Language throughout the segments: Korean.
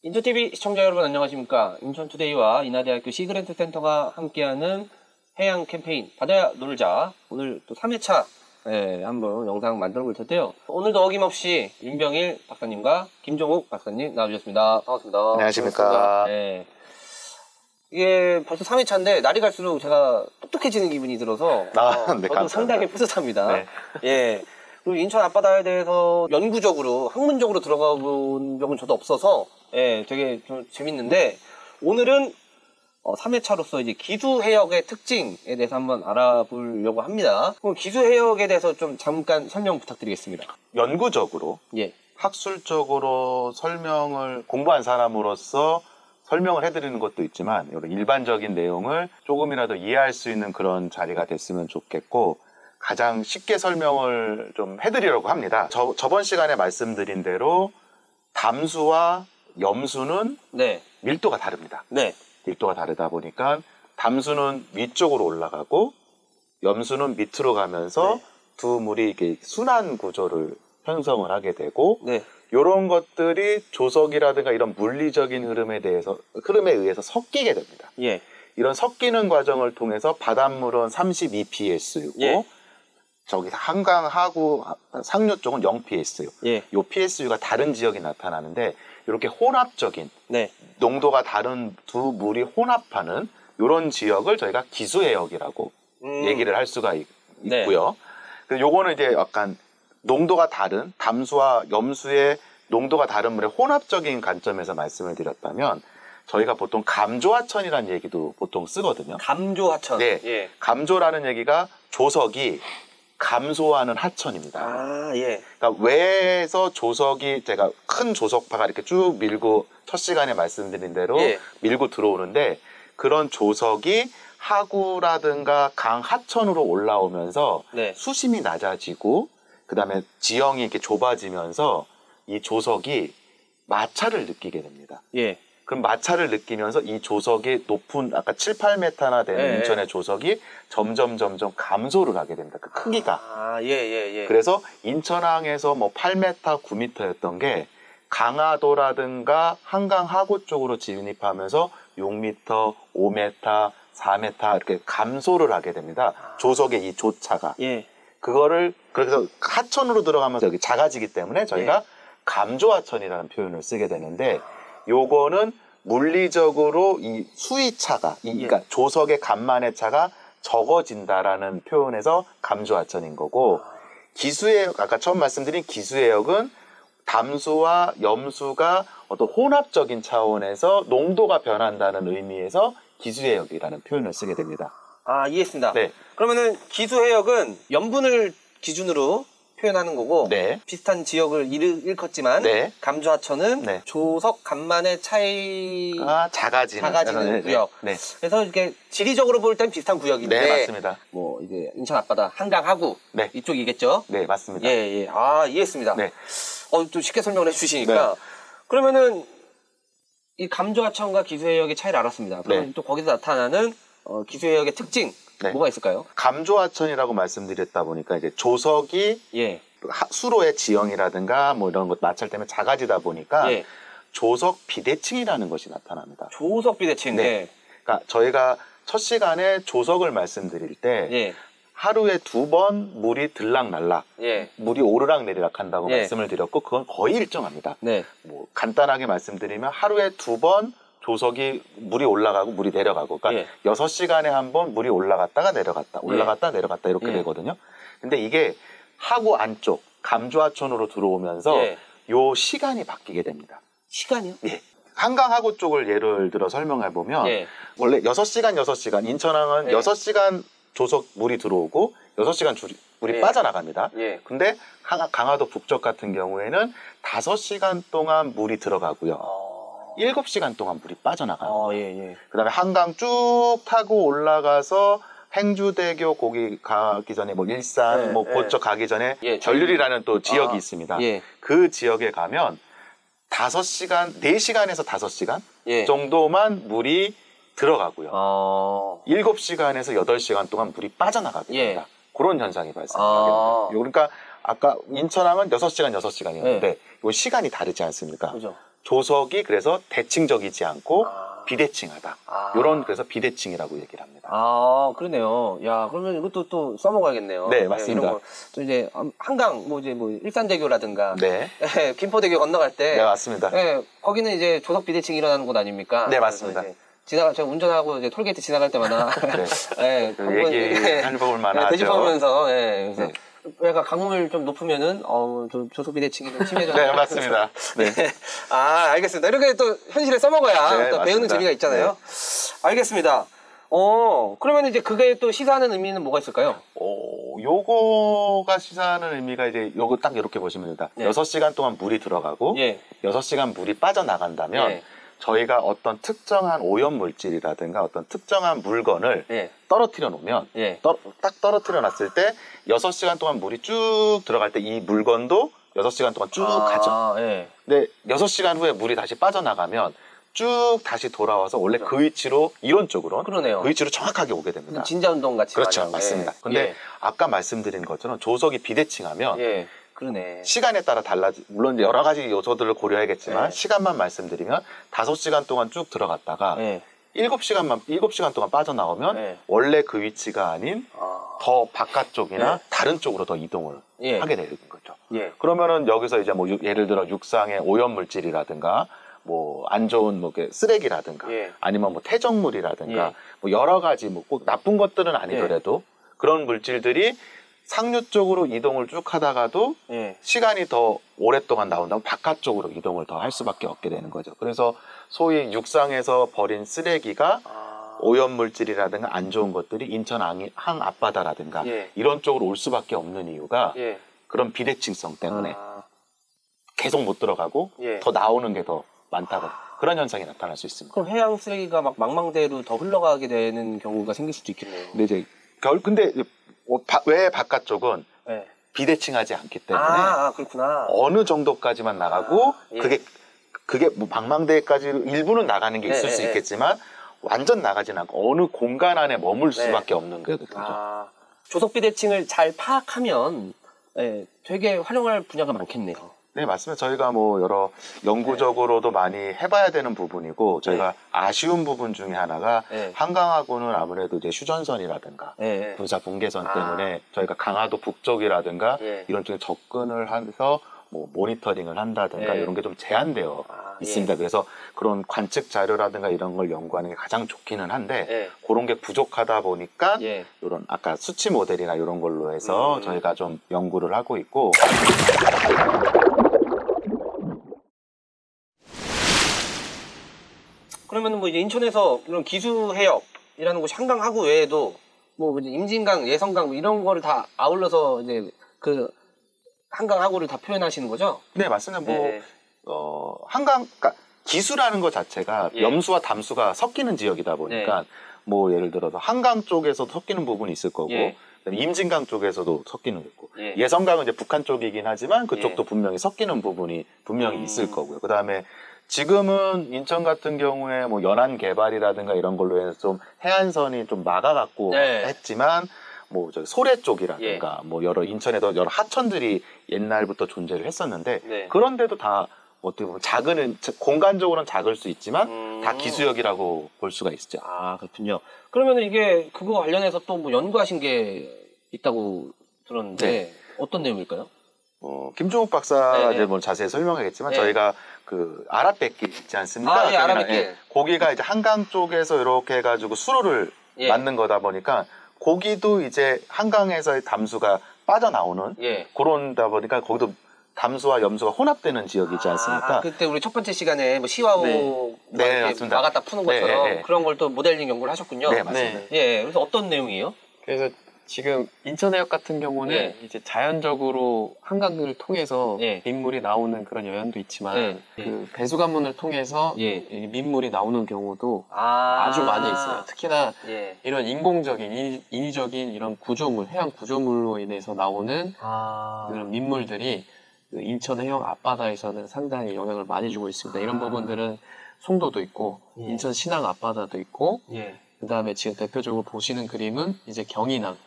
인천TV 시청자 여러분 안녕하십니까. 인천투데이와 인하대학교 시그랜트 센터가 함께하는 해양 캠페인 바다야 놀자. 오늘 또 3회차 한번 영상 만들어 볼 텐데요. 오늘도 어김없이 윤병일 박사님과 김종욱 박사님 나와주셨습니다. 반갑습니다. 안녕하십니까. 반갑습니다. 네. 이게 벌써 3회차인데 날이 갈수록 제가 똑똑해지는 기분이 들어서 네, 저도 상당히 뿌듯합니다. 네. 예. 그리고 인천 앞바다에 대해서 연구적으로 학문적으로 들어가 본 적은 저도 없어서 되게 좀 재밌는데 오늘은 3회차로서 이제 기수해역의 특징에 대해서 한번 알아보려고 합니다. 그럼 기수해역에 대해서 좀 잠깐 설명 부탁드리겠습니다. 연구적으로, 학술적으로 설명을 공부한 사람으로서 설명을 해드리는 것도 있지만 이런 일반적인 내용을 조금이라도 이해할 수 있는 그런 자리가 됐으면 좋겠고 가장 쉽게 설명을 좀 해드리려고 합니다. 저번 시간에 말씀드린 대로 담수와 염수는 밀도가 다릅니다. 밀도가 다르다 보니까 담수는 위쪽으로 올라가고 염수는 밑으로 가면서 두 물이 이렇게 순환 구조를 형성을 하게 되고 이런 것들이 조석이라든가 이런 물리적인 흐름에 의해서 섞이게 됩니다. 이런 섞이는 과정을 통해서 바닷물은 32pS이고 저기 한강, 하구, 상류 쪽은 0pS요. 요 pSU가 다른 지역이 나타나는데 이렇게 혼합적인 농도가 다른 두 물이 혼합하는 이런 지역을 저희가 기수해역이라고 얘기를 할 수가 있고요. 요거는 이제 약간 농도가 다른 담수와 염수의 농도가 다른 물의 혼합적인 관점에서 말씀을 드렸다면 저희가 보통 감조하천이라는 얘기도 보통 쓰거든요. 감조하천. 감조라는 얘기가 조석이 감소하는 하천입니다. 그러니까 외에서 조석이 제가 큰 조석파가 이렇게 쭉 밀고 첫 시간에 말씀드린 대로 밀고 들어오는데 그런 조석이 하구라든가 강 하천으로 올라오면서 수심이 낮아지고 그 다음에 지형이 이렇게 좁아지면서 이 조석이 마찰을 느끼게 됩니다. 그럼 마찰을 느끼면서 이 조석이 높은 아까 7, 8m나 되는 인천의 조석이 점점 감소를 하게 됩니다. 그 크기가. 그래서 인천항에서 뭐 8m, 9m였던 게 강화도라든가 한강 하구 쪽으로 진입하면서 6m, 5m, 4m 이렇게 감소를 하게 됩니다. 조석의 이 조차가. 그거를 그래서 하천으로 들어가면서 여기 작아지기 때문에 저희가 감조하천이라는 표현을 쓰게 되는데 요거는 물리적으로 이 수위차가, 그러니까 조석의 간만의 차가 적어진다라는 표현에서 감조하천인 거고, 기수해역, 아까 처음 말씀드린 기수해역은 담수와 염수가 어떤 혼합적인 차원에서 농도가 변한다는 의미에서 기수해역이라는 표현을 쓰게 됩니다. 이해했습니다. 그러면은 기수해역은 염분을 기준으로 표현하는 거고 비슷한 지역을 일컫지만 감조하천은 조석 간만의 차이가 작아지는 구역. 그래서 이렇게 지리적으로 볼 땐 비슷한 구역인데 맞습니다. 뭐 이제 인천 앞바다 한강 하구 이쪽이겠죠? 맞습니다. 이해했습니다. 좀 쉽게 설명을 해주시니까 그러면은 이 감조하천과 기수해역의 차이를 알았습니다. 그럼 또 거기서 나타나는 기수해역의 특징 뭐가 있을까요? 감조하천이라고 말씀드렸다 보니까 이제 조석이 수로의 지형이라든가 뭐 이런 것 마찰 때문에 작아지다 보니까 조석 비대칭이라는 것이 나타납니다. 조석 비대칭. 그러니까 저희가 첫 시간에 조석을 말씀드릴 때 하루에 2번 물이 들락날락, 물이 오르락내리락 한다고 말씀을 드렸고 그건 거의 일정합니다. 뭐 간단하게 말씀드리면 하루에 2번 조석이 물이 올라가고 물이 내려가고 그러니까 6시간에 한 번 물이 올라갔다가 내려갔다 올라갔다 내려갔다 이렇게 되거든요. 근데 이게 하구 안쪽 감조하천으로 들어오면서 요 시간이 바뀌게 됩니다. 시간이요? 한강 하구 쪽을 예를 들어 설명해 보면 원래 6시간 인천항은 6시간 조석 물이 들어오고 6시간 물이 빠져나갑니다. 근데 강화도 북쪽 같은 경우에는 5시간 동안 물이 들어가고요. 7시간 동안 물이 빠져나가요. 그 다음에 한강 쭉 타고 올라가서 행주대교 거기 가기 전에 뭐 일산, 뭐 고척 가기 전에 전률이라는 또 지역이 있습니다. 그 지역에 가면 4시간에서 5시간 정도만 물이 들어가고요. 7시간에서 8시간 동안 물이 빠져나가게 됩니다. 그런 현상이 발생하게 됩니다. 그러니까 아까 인천항은 6시간이었는데 이 시간이 다르지 않습니까? 조석이 그래서 대칭적이지 않고 비대칭하다. 이런 그래서 비대칭이라고 얘기를 합니다. 그러네요. 야, 그러면 이것도 또 써먹어야겠네요. 네, 맞습니다. 이런 거. 또 이제 한강, 이제 일산대교라든가, 네. 김포대교 건너갈 때, 네, 맞습니다. 거기는 이제 조석 비대칭이 일어나는 곳 아닙니까? 네, 맞습니다. 제가 운전하고 이제 톨게이트 지나갈 때마다, 네. 얘기해볼 만하죠. 대집하면서, 그래서 얘가 강물 좀 높으면은, 조석 비대칭이 좀 심해져. 네, 맞습니다. 네. 알겠습니다. 이렇게 또 현실에 써먹어야 네, 또 배우는 재미가 있잖아요. 알겠습니다. 그러면 이제 그게 또 시사하는 의미는 뭐가 있을까요? 요거가 시사하는 의미가 이제 요거 딱 이렇게 보시면 됩니다. 6시간 동안 물이 들어가고 6시간 물이 빠져나간다면 저희가 어떤 특정한 오염 물질이라든가 어떤 특정한 물건을 떨어뜨려 놓으면 딱 떨어뜨려 놨을 때 6시간 동안 물이 쭉 들어갈 때 이 물건도 6시간 동안 쭉 가죠. 근데 6시간 후에 물이 다시 빠져나가면 쭉 다시 돌아와서 원래 그 위치로 이론적으로 그러네요. 그 위치로 정확하게 오게 됩니다. 진자운동 같이. 그렇죠. 맞습니다. 근데 아까 말씀드린 것처럼 조석이 비대칭하면 그러네. 시간에 따라 물론 여러 가지 요소들을 고려해야겠지만 시간만 말씀드리면 5시간 동안 쭉 들어갔다가 7시간 동안 빠져나오면 원래 그 위치가 아닌 더 바깥쪽이나 다른 쪽으로 더 이동을 하게 되는 거죠. 그러면은 여기서 이제 뭐 예를 들어 육상의 오염 물질이라든가 뭐 안 좋은 뭐 쓰레기라든가 아니면 뭐 퇴적물이라든가 뭐 여러 가지 뭐 꼭 나쁜 것들은 아니더라도 그런 물질들이 상류 쪽으로 이동을 쭉 하다가도 시간이 더 오랫동안 나온다면 바깥쪽으로 이동을 더 할 수밖에 없게 되는 거죠. 그래서 소위 육상에서 버린 쓰레기가 오염물질이라든가 안 좋은 것들이 인천 항 앞바다라든가 이런 쪽으로 올 수밖에 없는 이유가 그런 비대칭성 때문에 계속 못 들어가고 더 나오는 게 더 많다고 그런 현상이 나타날 수 있습니다. 그럼 해양 쓰레기가 막 망망대로 더 흘러가게 되는 경우가 생길 수도 있겠네요. 근데 이제 근데 왜 바깥쪽은 비대칭하지 않기 때문에 그렇구나. 어느 정도까지만 나가고 그게 뭐 방망대까지 일부는 나가는 게 있을 수 있겠지만 완전 나가진 않고 어느 공간 안에 머물 수밖에 없는 거죠. 조석 비대칭을 잘 파악하면 되게 활용할 분야가 많겠네요. 네, 맞습니다. 저희가 뭐 여러 연구적으로도 많이 해봐야 되는 부분이고 저희가 아쉬운 부분 중에 하나가 한강하고는 아무래도 이제 휴전선이라든가 군사 분계선 때문에 저희가 강화도 북쪽이라든가 이런 쪽에 접근을 해서 뭐 모니터링을 한다든가 이런 게 좀 제한되어 있습니다. 그래서 그런 관측 자료라든가 이런 걸 연구하는 게 가장 좋기는 한데 그런 게 부족하다 보니까 이런 아까 수치 모델이나 이런 걸로 해서 저희가 좀 연구를 하고 있고 그러면 뭐 이제 인천에서 이런 기수해역이라는 곳이 한강하구 외에도 뭐 이제 임진강, 예성강 뭐 이런 거를 다 아울러서 이제 그 한강하구를 다 표현하시는 거죠? 네, 맞습니다. 한강, 그러니까 기수라는 것 자체가 염수와 담수가 섞이는 지역이다 보니까 뭐 예를 들어서 한강 쪽에서도 섞이는 부분이 있을 거고 임진강 쪽에서도 섞이는 거고 예성강은 이제 북한 쪽이긴 하지만 그쪽도 분명히 섞이는 부분이 분명히 있을 거고요. 그 다음에 지금은 인천 같은 경우에 뭐 연안 개발이라든가 이런 걸로 해서 좀 해안선이 좀 막아갖고 했지만 뭐 저기 소래 쪽이라든가 뭐 인천에도 여러 하천들이 옛날부터 존재를 했었는데 그런데도 다 어떻게 보면 공간적으로는 작을 수 있지만 다 기수역이라고 볼 수가 있죠. 그렇군요. 그러면 이게 그거 관련해서 또 뭐 연구하신 게 있다고 들었는데 어떤 내용일까요? 김종욱 박사가 이제 뭐 자세히 설명하겠지만 저희가 그 아라뱃길 있지 않습니까? 아라뱃길. 거기가 이제 한강 쪽에서 이렇게 해가지고 수로를 만든 거다 보니까 거기도 이제 한강에서의 담수가 빠져나오는 그런다 보니까 거기도 담수와 염수가 혼합되는 지역이지 않습니까? 그때 우리 첫 번째 시간에 뭐 시와호 맞습니다. 막았다 푸는 것처럼 그런 걸 또 모델링 연구를 하셨군요. 네, 맞습니다. 그래서 어떤 내용이에요? 그래서 지금 인천해역 같은 경우는 이제 자연적으로 한강을 통해서 민물이 나오는 그런 여연도 있지만 그 배수관문을 통해서 민물이 나오는 경우도 아주 많이 있어요. 특히나 이런 인공적인 인위적인 이런 구조물, 해양 구조물로 인해서 나오는 그런 민물들이 그 인천 해역 앞바다에서는 상당히 영향을 많이 주고 있습니다. 이런 부분들은 송도도 있고 인천 신항 앞바다도 있고 그 다음에 지금 대표적으로 보시는 그림은 이제 경인항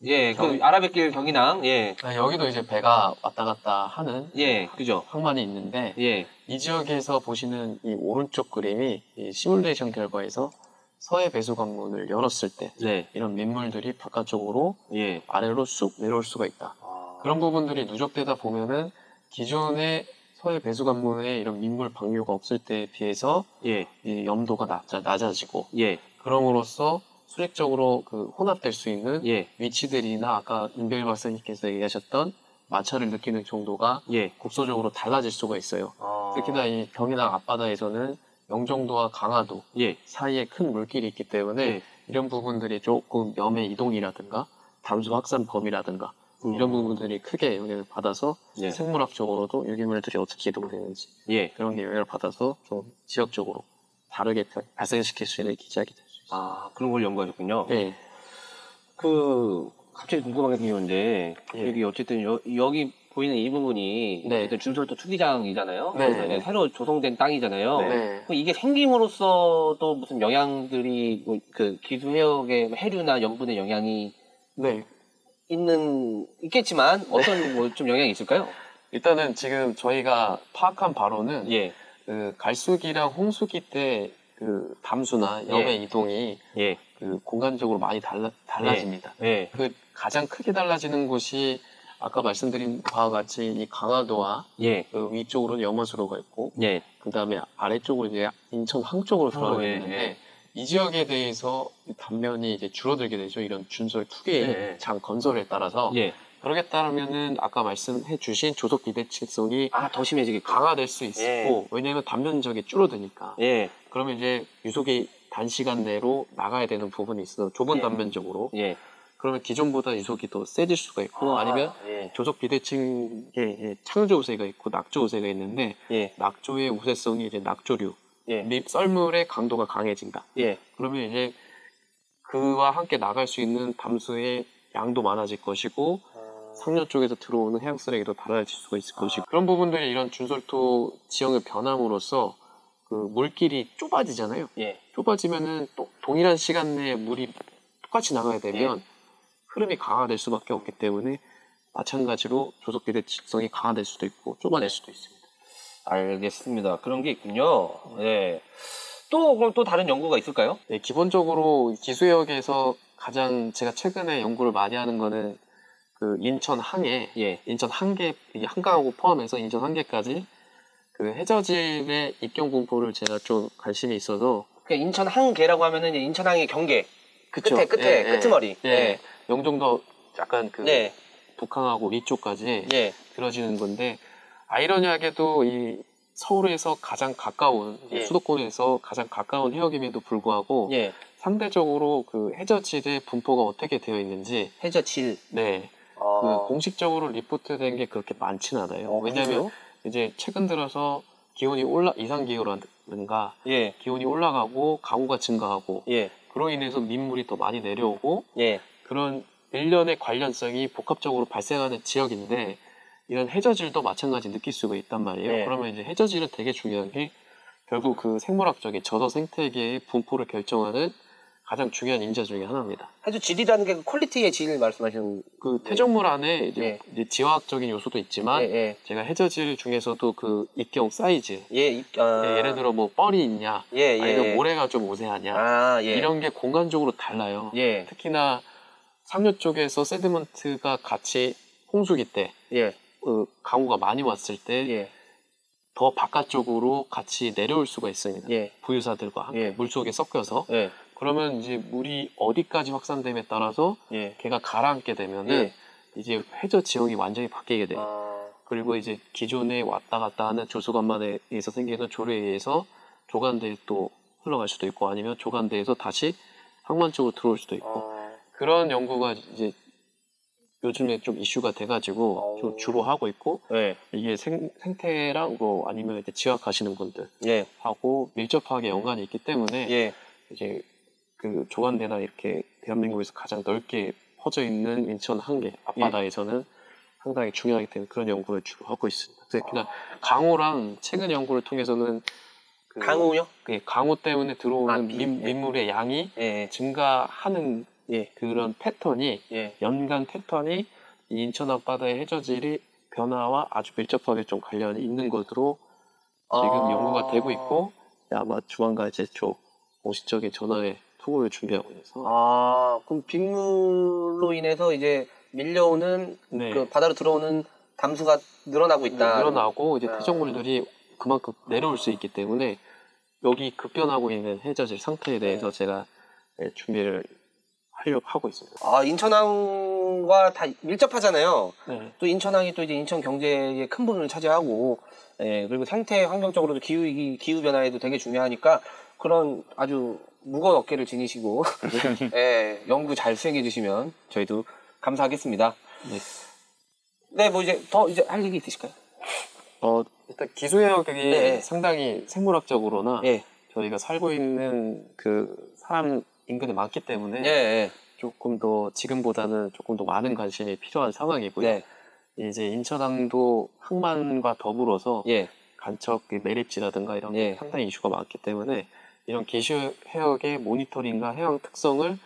예, 그 아라뱃길 경인항, 예. 여기도 이제 배가 왔다 갔다 하는 예, 그죠. 항만이 있는데 예. 이 지역에서 보시는 이 오른쪽 그림이 이 시뮬레이션 결과에서 서해 배수관문을 열었을 때 네. 이런 민물들이 바깥쪽으로 예. 아래로 쑥 내려올 수가 있다. 그런 부분들이 누적되다 보면은 기존의 서해 배수관문에 이런 민물 방류가 없을 때에 비해서 예. 이 염도가 낮아지고 예. 그럼으로써 수직적으로 그 혼합될 수 있는 예. 위치들이나 아까 임별 박사님께서 얘기하셨던 마찰을 느끼는 정도가 예. 국소적으로 달라질 수가 있어요. 특히나 이 경인항 앞바다에서는 영종도와 강화도 예. 사이에 큰 물길이 있기 때문에 예. 이런 부분들이 조금 염의 이동이라든가 담수 확산 범위라든가 이런 부분들이 크게 영향을 받아서 예. 생물학적으로도 유기물들이 어떻게 이동되는지 예. 그런 게 영향을 받아서 좀 지역적으로 다르게 발생시킬 수 있는 기작이 될 수 있어요. 아, 그런 걸 연구하셨군요. 네. 갑자기 궁금한 게 생겼는데, 예. 여기 어쨌든 여기 보이는 이 부분이 네. 어쨌든 준솔도 투기장이잖아요. 네. 새로 조성된 땅이잖아요. 네. 그럼 이게 생김으로써도 무슨 영향들이 그 기수해역의 해류나 염분의 영향이 네. 있겠지만 어떤 뭐 좀 영향이 있을까요? 일단은 지금 저희가 파악한 바로는 예. 그 갈수기랑 홍수기 때 그 담수나 염의 이동이 예. 그 공간적으로 많이 달라집니다. 예. 그 가장 크게 달라지는 곳이 아까 말씀드린 바와 같이 이 강화도와 예. 그 위쪽으로는 염화수로가 있고 예. 그 다음에 아래쪽으로 이제 인천 항쪽으로 들어가게 예, 되는데 예. 이 지역에 대해서 단면이 이제 줄어들게 되죠. 이런 준설 투기의 예. 장 건설에 따라서 예. 그러게 따르면은 아까 말씀해 주신 조속 비대칭성이 더 심해지겠고. 강화될 수 있고 예. 왜냐하면 단면적이 줄어드니까 예. 그러면 이제 유속이 단시간 내로 나가야 되는 부분이 있어 좁은 예. 단면적으로 예. 그러면 기존보다 유속이 더 세질 수가 있고 아니면 예. 조속 비대칭에 창조 우세가 있고 낙조 우세가 있는데 예. 낙조의 우세성이 이제 낙조류 예. 썰물의 강도가 강해진다. 예. 그러면 이제 그와 함께 나갈 수 있는 담수의 양도 많아질 것이고 상류 쪽에서 들어오는 해양 쓰레기도 달라질 수가 있을 것이고 그런 부분들이 이런 준설토 지형의 변함으로써 그 물길이 좁아지잖아요. 예. 좁아지면은 또 동일한 시간 내에 물이 똑같이 나가야 되면 흐름이 강화될 수밖에 없기 때문에 마찬가지로 조속 비대칭성이 강화될 수도 있고 좁아질 수도 있습니다. 알겠습니다. 그런 게 있군요. 네. 그럼 또 다른 연구가 있을까요? 네, 기본적으로 기수해역에서 가장 제가 최근에 연구를 많이 하는 거는 그 인천 항해, 인천 한계, 한강하고 포함해서 인천 한계까지 그 해저질의 입경 공포를 제가 좀 관심이 있어서. 그러니까 인천 항계라고 하면은 인천항의 경계. 그쵸. 끝에, 끄트머리. 영종도 약간 그 북항하고 위쪽까지 들어지는 건데, 아이러니하게도 이 서울에서 가장 가까운, 수도권에서 가장 가까운 해역임에도 불구하고, 상대적으로 그 해저질의 분포가 어떻게 되어 있는지. 해저질. 네. 그 공식적으로 리포트된 게 그렇게 많지는 않아요. 왜냐하면 이제 최근 들어서 기온이 이상 기후라든가 기온이 올라가고 가구가 증가하고 그로 인해서 민물이 더 많이 내려오고 그런 일련의 관련성이 복합적으로 발생하는 지역인데 이런 해저질도 마찬가지 느낄 수가 있단 말이에요. 그러면 이제 해저질은 되게 중요한 게 결국 그 생물학적인 저서 생태계의 분포를 결정하는 가장 중요한 인자 중에 하나입니다. 해저질이라는 게 그 퀄리티의 질 말씀하시는 그 퇴적물 안에 이제 지화학적인 요소도 있지만 제가 해저질 중에서도 그 입경 사이즈 예를 들어 뭐 뻘이 있냐 아니면 모래가 좀 우세하냐 이런 게 공간적으로 달라요. 특히나 상류 쪽에서 세디먼트가 같이 홍수기 때 강우가 많이 왔을 때 더 바깥쪽으로 같이 내려올 수가 있습니다. 부유사들과 함께 물속에 섞여서 그러면 이제 물이 어디까지 확산됨에 따라서 걔가 가라앉게 되면은 이제 해저 지형이 완전히 바뀌게 돼요. 그리고 이제 기존에 왔다 갔다 하는 조수간만에 의해서 생기는 조류에 의해서 조간대에 또 흘러갈 수도 있고 아니면 조간대에서 다시 항만 쪽으로 들어올 수도 있고 그런 연구가 이제 요즘에 좀 이슈가 돼가지고 좀 주로 하고 있고 이게 생태랑 뭐 아니면 이제 지학하시는 분들 하고 밀접하게 연관이 있기 때문에 이제 그 조간대나 이렇게 대한민국에서 가장 넓게 퍼져 있는 인천 한계 앞바다에서는 상당히 중요하기 때문에 그런 연구를 주로 하고 있습니다. 특히나 강호랑 최근 연구를 통해서는 강호요? 강호 때문에 들어오는 민물의 양이 증가하는 그런 패턴이 예. 연간 패턴이 이 인천 앞바다의 해저질이 변화와 아주 밀접하게 좀 관련이 있는 것으로 지금 연구가 되고 있고 아마 조만간 제쪽 공식적인 전화의 투구를 준비하고 있어서 그럼 빗물로 인해서 이제 밀려오는 그 바다로 들어오는 담수가 늘어나고 있다. 늘어나고 이제 퇴적물들이 그만큼 내려올 수 있기 때문에 여기 급변하고 있는 해저질 상태에 대해서 제가 준비를 하려고 하고 있습니다. 인천항과 다 밀접하잖아요. 네. 또 인천항이 또 이제 인천 경제의 큰 부분을 차지하고, 그리고 생태 환경적으로도 기후 변화에도 되게 중요하니까 그런 아주 무거운 어깨를 지니시고 연구 잘 수행해 주시면 저희도 감사하겠습니다. 네, 뭐 이제 더 할 얘기 있으실까요? 일단 기수해역이 상당히 생물학적으로나 저희가 살고 있는 그 사람 인근에 많기 때문에 조금 더 지금보다는 조금 더 많은 관심이 필요한 상황이고요. 이제 인천항도 항만과 더불어서 간척 매립지라든가 이런 게 상당히 이슈가 많기 때문에 이런 기수해역의 모니터링과 해양 특성을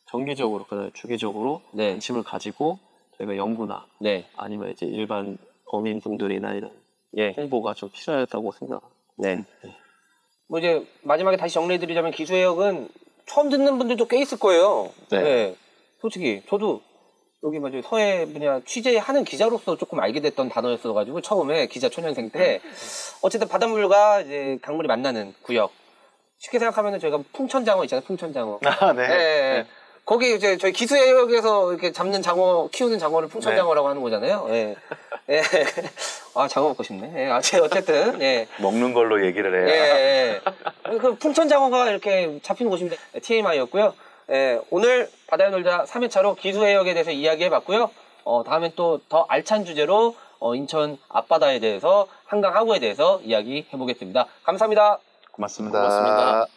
정기적으로, 주기적으로 관심을 가지고 저희가 연구나 아니면 이제 일반 어민분들이나 이런 홍보가 좀 필요하다고 생각합니다. 뭐 이제 마지막에 다시 정리해드리자면 기수해역은 처음 듣는 분들도 꽤 있을 거예요. 솔직히 저도 여기 맞아요 서해 분야 취재하는 기자로서 조금 알게 됐던 단어였어가지고 처음에 기자 초년생 때 어쨌든 바닷물과 이제 강물이 만나는 구역. 쉽게 생각하면 저희가 풍천장어 있잖아요. 풍천장어. 거기 이제 저희 기수해역에서 이렇게 잡는 장어, 키우는 장어를 풍천장어라고 하는 거잖아요. 장어 먹고 싶네. 어쨌든, 먹는 걸로 얘기를 해요. 그 풍천장어가 이렇게 잡히는 곳입니다. TMI였고요. 오늘 바다에 놀자 3회차로 기수해역에 대해서 이야기해봤고요. 다음엔 또 더 알찬 주제로 인천 앞바다에 대해서, 한강 하구에 대해서 이야기해보겠습니다. 감사합니다. 고맙습니다. 고맙습니다.